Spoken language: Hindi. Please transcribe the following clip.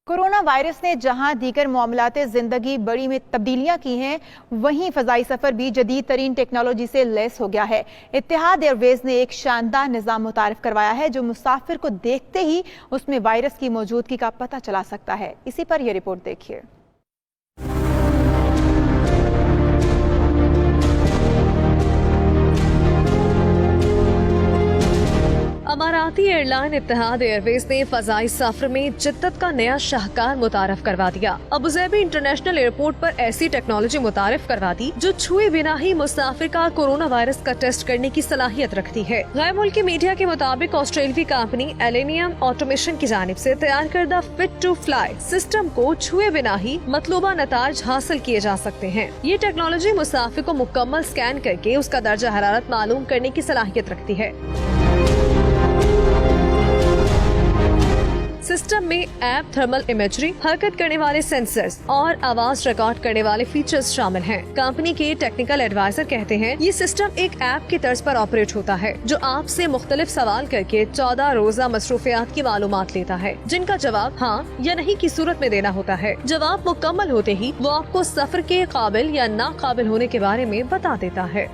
कोरोना वायरस ने जहां दीगर मामलाते जिंदगी बड़ी में तब्दीलियां की हैं, वहीं फजाई सफर भी जदीद तरीन टेक्नोलॉजी से लैस हो गया है। इत्तेहाद एयरवेज ने एक शानदार निज़ाम मुतारिफ करवाया है जो मुसाफिर को देखते ही उसमें वायरस की मौजूदगी का पता चला सकता है। इसी पर यह रिपोर्ट देखिए। अमाराती एयरलाइन इत्तेहाद एयरवेज ने फजाई सफर में जिद्दत का नया शाहकार मुतारफ करवा दिया। अबुज़ेबी इंटरनेशनल एयरपोर्ट पर ऐसी टेक्नोलॉजी मुतारफ करवा दी जो छुए बिना ही मुसाफिर का कोरोना वायरस का टेस्ट करने की सलाहियत रखती है। गैर मुल्की मीडिया के मुताबिक ऑस्ट्रेलियावी कंपनी एलेनियम ऑटोमेशन की जानिब से तैयार करदा फिट टू फ्लाई सिस्टम को छुए बिना ही मतलूबा नताज हासिल किए जा सकते हैं। ये टेक्नोलॉजी मुसाफिर को मुकम्मल स्कैन करके उसका दर्जा हरारत मालूम करने की सलाहियत रखती है। सिस्टम में ऐप, थर्मल इमेजरी, हरकत करने वाले सेंसर्स और आवाज रिकॉर्ड करने वाले फीचर्स शामिल हैं। कंपनी के टेक्निकल एडवाइजर कहते हैं ये सिस्टम एक ऐप की तर्ज पर ऑपरेट होता है जो आपसे मुख्तलिफ सवाल करके 14 रोजा मसरूफियात की मालूमात लेता है, जिनका जवाब हाँ या नहीं की सूरत में देना होता है। जवाब मुकम्मल होते ही वो आपको सफर के काबिल या नाकाबिल होने के बारे में बता देता है।